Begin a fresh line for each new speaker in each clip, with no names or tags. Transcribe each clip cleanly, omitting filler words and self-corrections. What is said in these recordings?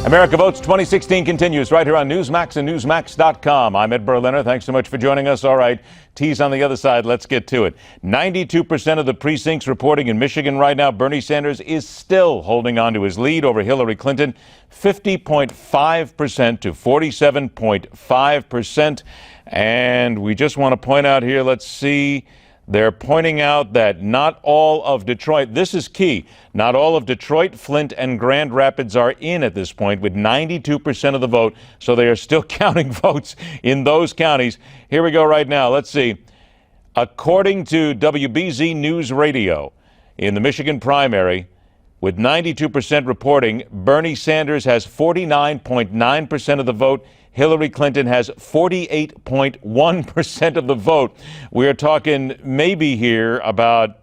America Votes 2016 continues right here on Newsmax and Newsmax.com. I'm Ed Berliner. Thanks so much for joining us. All right, T's on the other side. Let's get to it. 92% of the precincts reporting in Michigan right now. Bernie Sanders is still holding on to his lead over Hillary Clinton, 50.5% to 47.5%. And we just want to point out here, let's see. They're pointing out that not all of Detroit, this is key, not all of Detroit, Flint, and Grand Rapids are in at this point with 92% of the vote, so they are still counting votes in those counties. Here we go right now. Let's see. According to WBZ News Radio, in the Michigan primary, with 92% reporting, Bernie Sanders has 49.9% of the vote. Hillary Clinton has 48.1% of the vote. We are talking maybe here about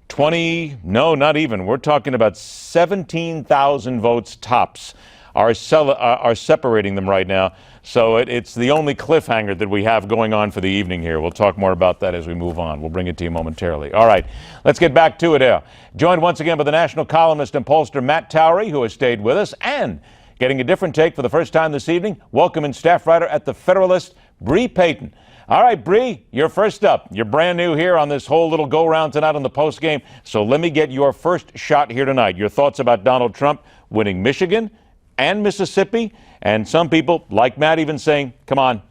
20, no, not even. We're talking about 17,000 votes tops are separating them right now. So it's the only cliffhanger that we have going on for the evening here. We'll talk more about that as we move on. We'll bring it to you momentarily. All right, let's get back to it here. Joined once again by the national columnist and pollster Matt Towery, who has stayed with us, and getting a different take for the first time this evening, welcoming staff writer at The Federalist, Bre Payton. All right, Bre, you're first up. You're brand new here on this whole little go-round tonight on the postgame. So let me get your first shot here tonight. Your thoughts about Donald Trump winning Michigan and Mississippi, and some people, like Matt, even saying, come on,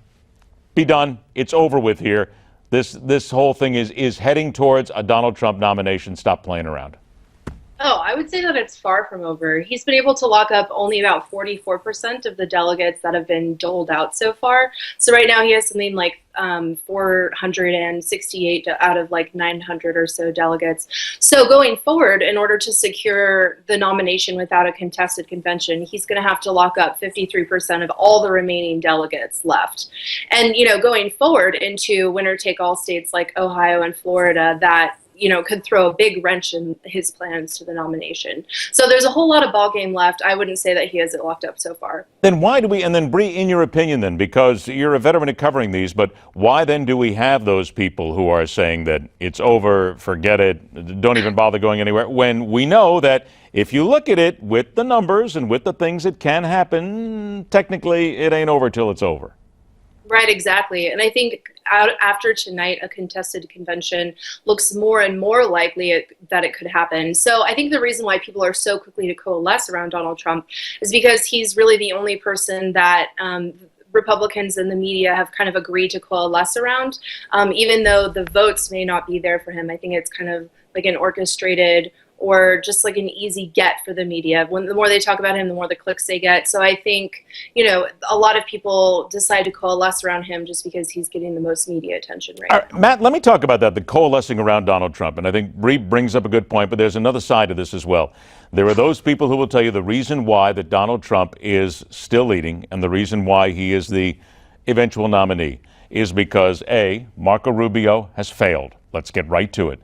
be done. It's over with here. This whole thing is heading towards a Donald Trump nomination. Stop playing around.
Oh, I would say that it's far from over. He's been able to lock up only about 44% of the delegates that have been doled out so far. So right now he has something like 468 out of like 900 or so delegates. So going forward, in order to secure the nomination without a contested convention, he's going to have to lock up 53% of all the remaining delegates left. And, you know, going forward into winner-take-all states like Ohio and Florida, that could throw a big wrench in his plans to the nomination. So there's a whole lot of ball game left. I wouldn't say that he has it locked up so far.
Then why do we, and then Bre, in your opinion then, because you're a veteran at covering these, but why then do we have those people who are saying that it's over, forget it, don't even bother going anywhere, when we know that if you look at it with the numbers and with the things that can happen, technically it ain't over till it's over?
Right, exactly. And I think after tonight, a contested convention looks more and more likely that it could happen. So I think the reason why people are so quickly to coalesce around Donald Trump is because he's really the only person that Republicans and the media have kind of agreed to coalesce around. Even though the votes may not be there for him, I think it's kind of like an orchestrated or just like an easy get for the media. The more they talk about him, the more the clicks they get. So I think, a lot of people decide to coalesce around him just because he's getting the most media attention right now.
Matt, let me talk about that, the coalescing around Donald Trump. And I think Bre brings up a good point, but there's another side to this as well. There are those people who will tell you the reason why that Donald Trump is still leading and the reason why he is the eventual nominee is because, A, Marco Rubio has failed. Let's get right to it.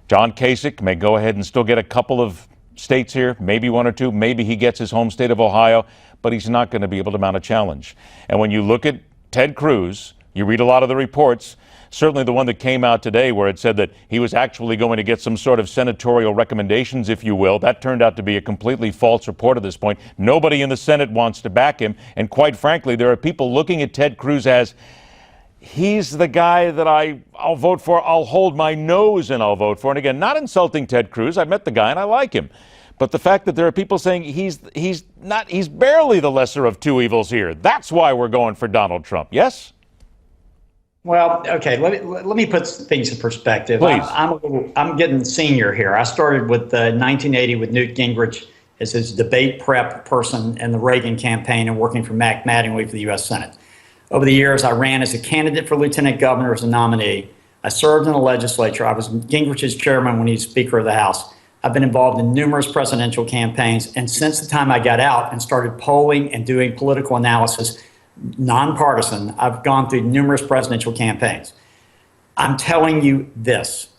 John Kasich may go ahead and still get a couple of states here, maybe one or two. Maybe he gets his home state of Ohio, but he's not going to be able to mount a challenge. And when you look at Ted Cruz, you read a lot of the reports, certainly the one that came out today where it said that he was actually going to get some sort of senatorial recommendations, if you will. That turned out to be a completely false report at this point. Nobody in the Senate wants to back him. And quite frankly, there are people looking at Ted Cruz as he's the guy that I'll vote for. I'll hold my nose and I'll vote for. And again, not insulting Ted Cruz. I met the guy and I like him. But the fact that there are people saying he's barely the lesser of two evils here. That's why we're going for Donald Trump. Yes?
Well, okay. Let me put things in perspective.
Please.
I'm getting senior here. I started with 1980 with Newt Gingrich as his debate prep person in the Reagan campaign and working for Mac Mattingly for the U.S. Senate. Over the years, I ran as a candidate for lieutenant governor as a nominee. I served in the legislature. I was Gingrich's chairman when he was Speaker of the House. I've been involved in numerous presidential campaigns. And since the time I got out and started polling and doing political analysis, nonpartisan, I've gone through numerous presidential campaigns. I'm telling you this.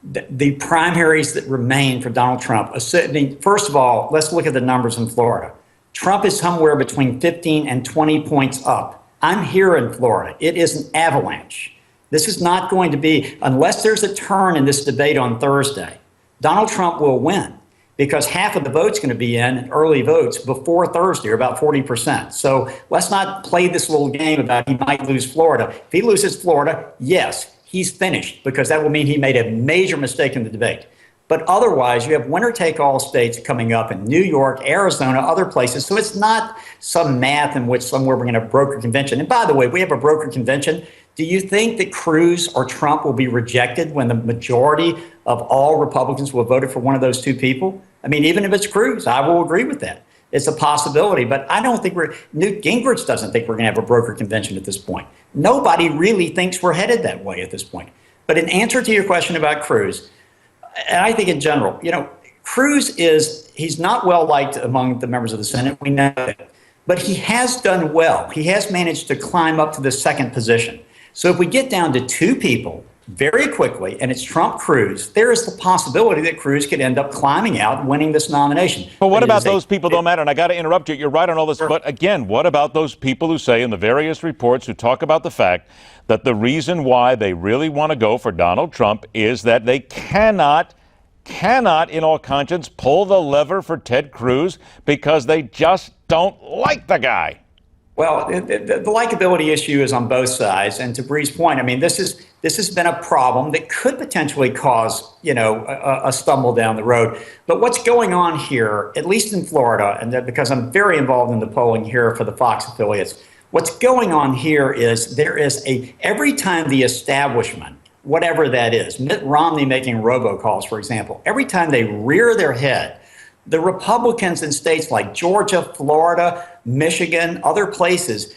The primaries that remain for Donald Trump, first of all, let's look at the numbers in Florida. Trump is somewhere between 15 and 20 points up. I'm here in Florida. It is an avalanche. This is not going to be, unless there's a turn in this debate on Thursday, Donald Trump will win. because half of the vote's going to be in early votes before Thursday, or about 40%. So let's not play this little game about he might lose Florida. If he loses Florida, yes, he's finished, because that will mean he made a major mistake in the debate. But otherwise, you have winner-take-all states coming up in New York, Arizona, other places. So it's not some math in which somewhere we're going to have a broker convention. And by the way, we have a broker convention. Do you think that Cruz or Trump will be rejected when the majority of all Republicans will have voted for one of those two people? I mean, even if it's Cruz, I will agree with that. It's a possibility, but I don't think Newt Gingrich doesn't think we're going to have a broker convention at this point. Nobody really thinks we're headed that way at this point. But in answer to your question about Cruz, and I think in general, Cruz he's not well liked among the members of the Senate. We know that. But he has done well. He has managed to climb up to the second position. So if we get down to two people very quickly, and it's Trump, Cruz, there is the possibility that Cruz could end up climbing out and winning this nomination.
But what about those people, though, Matt? And I got to interrupt you. You're right on all this. Sure. But again, what about those people who say in the various reports who talk about the fact that the reason why they really want to go for Donald Trump is that they cannot in all conscience pull the lever for Ted Cruz because they just don't like the guy?
Well, the likability issue is on both sides. And to Bre's point, I mean, this has been a problem that could potentially cause, a stumble down the road. But what's going on here, at least in Florida, and because I'm very involved in the polling here for the Fox affiliates, what's going on here is every time the establishment, whatever that is, Mitt Romney making robocalls, for example, every time they rear their head, the Republicans in states like Georgia, Florida, Michigan, other places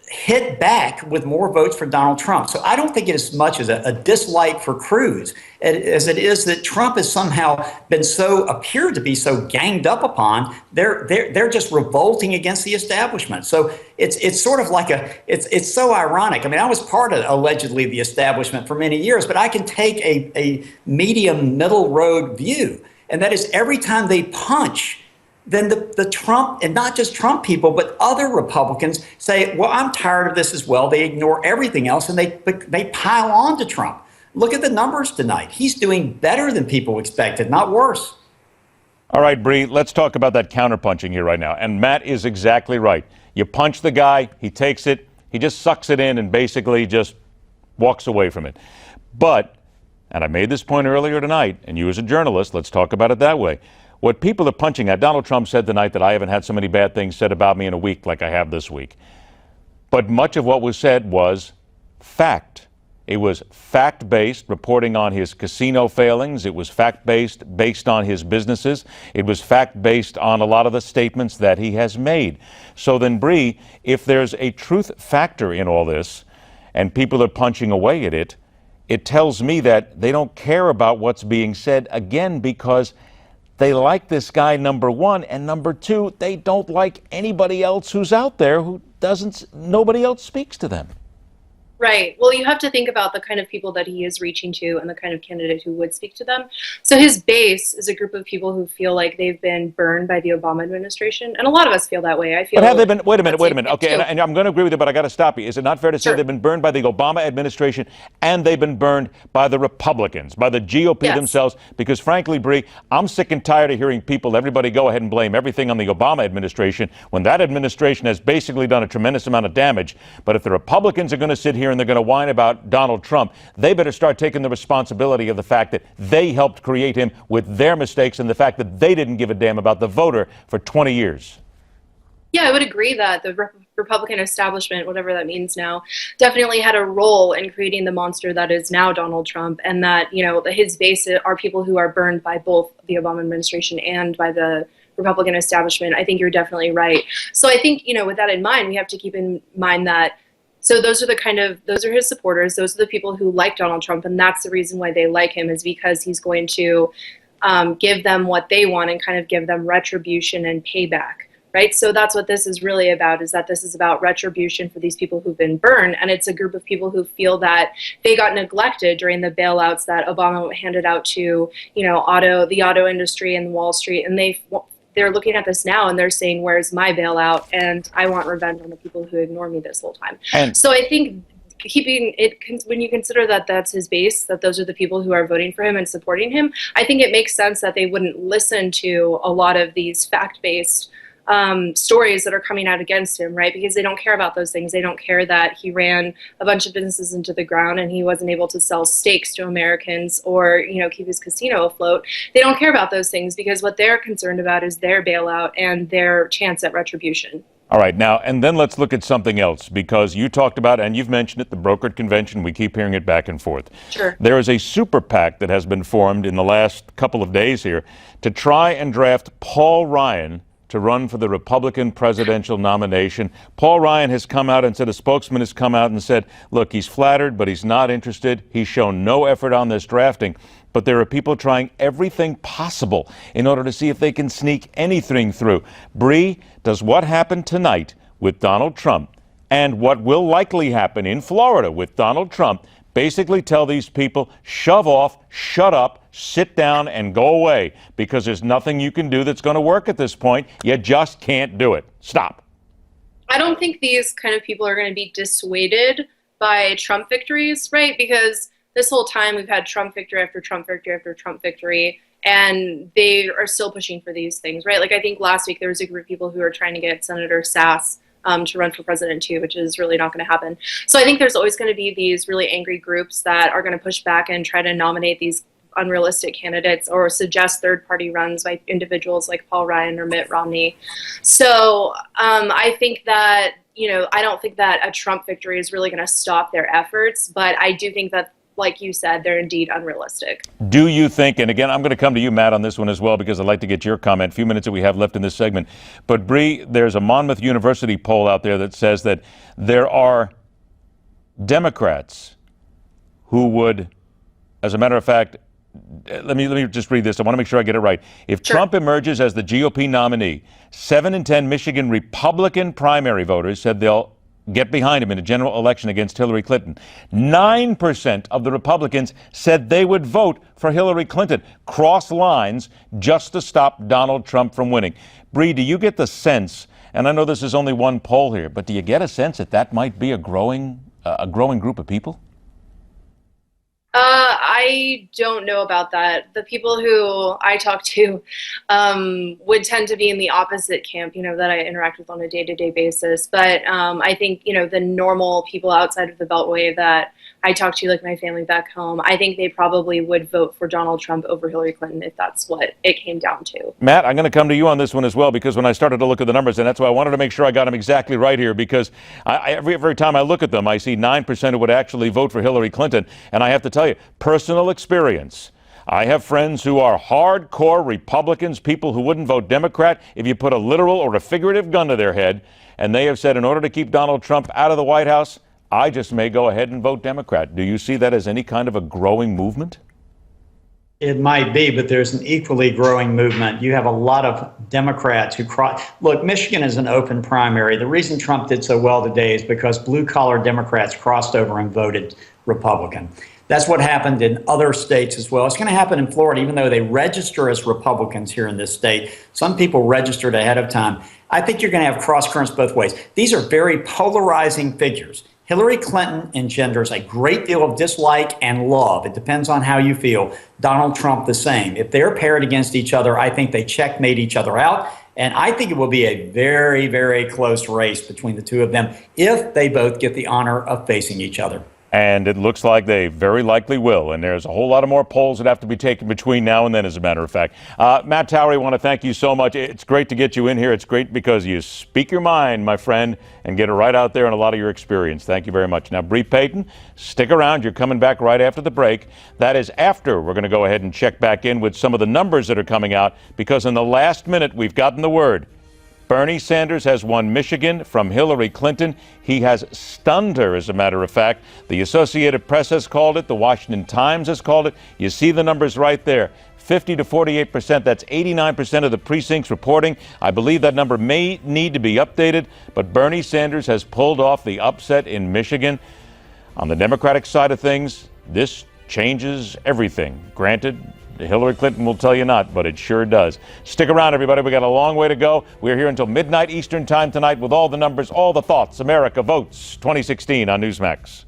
hit back with more votes for Donald Trump. So I don't think it is as much as a dislike for Cruz as it is that Trump has somehow appeared to be so ganged up upon. They're just revolting against the establishment. So it's sort of like it's so ironic. I mean, I was part of allegedly the establishment for many years, but I can take a medium middle road view. And that is every time they punch, then the Trump, and not just Trump people, but other Republicans say, well, I'm tired of this as well. They ignore everything else and they pile on to Trump. Look at the numbers tonight. He's doing better than people expected, not worse.
All right, Bre, let's talk about that counterpunching here right now. And Matt is exactly right. You punch the guy, he takes it, he just sucks it in and basically just walks away from it. But, and I made this point earlier tonight, and you as a journalist, let's talk about it that way. What people are punching at, Donald Trump said tonight that I haven't had so many bad things said about me in a week like I have this week. But much of what was said was fact. It was fact-based, reporting on his casino failings. It was fact-based, based on his businesses. It was fact-based on a lot of the statements that he has made. So then, Bre, if there's a truth factor in all this and people are punching away at it, it tells me that they don't care about what's being said, again, because they like this guy, number one, and number two, they don't like anybody else who's out there nobody else speaks to them.
Right. Well, you have to think about the kind of people that he is reaching to and the kind of candidate who would speak to them. So his base is a group of people who feel like they've been burned by the Obama administration. And a lot of us feel that way. I feel.
But have they been? Wait a minute. Okay, and I'm going to agree with you, but I got to stop you. Is it not fair to say they've been burned by the Obama administration and they've been burned by the Republicans, by the GOP themselves? Because frankly, Bre, I'm sick and tired of hearing everybody go ahead and blame everything on the Obama administration when that administration has basically done a tremendous amount of damage. But if the Republicans are going to sit here and they're going to whine about Donald Trump, they better start taking the responsibility of the fact that they helped create him with their mistakes and the fact that they didn't give a damn about the voter for 20 years.
Yeah, I would agree that the Republican establishment, whatever that means now, definitely had a role in creating the monster that is now Donald Trump, and that, his base are people who are burned by both the Obama administration and by the Republican establishment. I think you're definitely right. So I think, with that in mind, we have to keep in mind that those are his supporters. Those are the people who like Donald Trump. And that's the reason why they like him, is because he's going to give them what they want and kind of give them retribution and payback. Right. So that's what this is really about, is that this is about retribution for these people who've been burned. And it's a group of people who feel that they got neglected during the bailouts that Obama handed out to, the auto industry and Wall Street. And they're looking at this now and they're saying, where's my bailout? And I want revenge on the people who ignore me this whole time. So I think keeping it, when you consider that that's his base, that those are the people who are voting for him and supporting him, I think it makes sense that they wouldn't listen to a lot of these fact-based stories that are coming out against him, right? Because they don't care about those things. They don't care that he ran a bunch of businesses into the ground and he wasn't able to sell steaks to Americans or, keep his casino afloat. They don't care about those things because what they're concerned about is their bailout and their chance at retribution.
All right, now, and then let's look at something else, because you talked about, and you've mentioned it, the brokered convention. We keep hearing it back and forth.
Sure.
There is a super PAC that has been formed in the last couple of days here to try and draft Paul Ryan to run for the Republican presidential nomination. Paul Ryan has come out and said, a spokesman has come out and said, look, he's flattered, but he's not interested. He's shown no effort on this drafting. But there are people trying everything possible in order to see if they can sneak anything through. Bre, does what happened tonight with Donald Trump and what will likely happen in Florida with Donald Trump basically tell these people, shove off, shut up, sit down, and go away, because there's nothing you can do that's going to work at this point. You just can't do it. Stop.
I don't think these kind of people are going to be dissuaded by Trump victories, right? Because this whole time we've had Trump victory after Trump victory after Trump victory, and they are still pushing for these things, right? Like, I think last week there was a group of people who were trying to get Senator Sass to run for president too, which is really not going to happen. So I think there's always going to be these really angry groups that are going to push back and try to nominate these unrealistic candidates or suggest third-party runs by individuals like Paul Ryan or Mitt Romney. So I think that, I don't think that a Trump victory is really going to stop their efforts, but I do think that, like you said, they're indeed unrealistic.
Do you think, and again, I'm going to come to you, Matt, on this one as well, because I'd like to get your comment, a few minutes that we have left in this segment. But Bre, there's a Monmouth University poll out there that says that there are Democrats who would, as a matter of fact, let me just read this. I want to make sure I get it right. If
Sure.
Trump emerges as the GOP nominee, 7 in 10 Michigan Republican primary voters said they'll get behind him in a general election against Hillary Clinton. 9% of the Republicans said they would vote for Hillary Clinton, cross lines, just to stop Donald Trump from winning. Bre, do you get the sense, and I know this is only one poll here, but do you get a sense that that might be a growing group of people?
I don't know about that. The people who I talk to would tend to be in the opposite camp, that I interact with on a day-to-day basis. But I think, the normal people outside of the Beltway that I talk to, like my family back home, I think they probably would vote for Donald Trump over Hillary Clinton if that's what it came down to.
Matt, I'm going to come to you on this one as well, because when I started to look at the numbers, and that's why I wanted to make sure I got them exactly right here, because every time I look at them, I see 9% who would actually vote for Hillary Clinton. And I have to tell you, personal experience. I have friends who are hardcore Republicans, people who wouldn't vote Democrat if you put a literal or a figurative gun to their head. And they have said, in order to keep Donald Trump out of the White House, I just may go ahead and vote Democrat. Do you see that as any kind of a growing movement?
It might be, but there's an equally growing movement. You have a lot of Democrats who look, Michigan is an open primary. The reason Trump did so well today is because blue-collar Democrats crossed over and voted Republican. That's what happened in other states as well. It's going to happen in Florida, even though they register as Republicans here in this state. Some people registered ahead of time. I think you're going to have cross currents both ways. These are very polarizing figures. Hillary Clinton engenders a great deal of dislike and love. It depends on how you feel. Donald Trump, the same. If they're paired against each other, I think they checkmate each other out. And I think it will be a very, very close race between the two of them if they both get the honor of facing each other.
And it looks like they very likely will. And there's a whole lot of more polls that have to be taken between now and then, as a matter of fact. Matt Towery, I want to thank you so much. It's great to get you in here. It's great because you speak your mind, my friend, and get it right out there and a lot of your experience. Thank you very much. Now, Bre Payton, stick around. You're coming back right after the break. That is after we're going to go ahead and check back in with some of the numbers that are coming out, because in the last minute, we've gotten the word. Bernie Sanders has won Michigan from Hillary Clinton. He has stunned her, as a matter of fact. The Associated Press has called it. The Washington Times has called it. You see the numbers right there. 50 to 48%. That's 89% of the precincts reporting. I believe that number may need to be updated, but Bernie Sanders has pulled off the upset in Michigan. On the Democratic side of things, this changes everything. Granted, Hillary Clinton will tell you not, but it sure does. Stick around, everybody. We got a long way to go. We're here until midnight Eastern time tonight with all the numbers, all the thoughts. America Votes 2016 on Newsmax.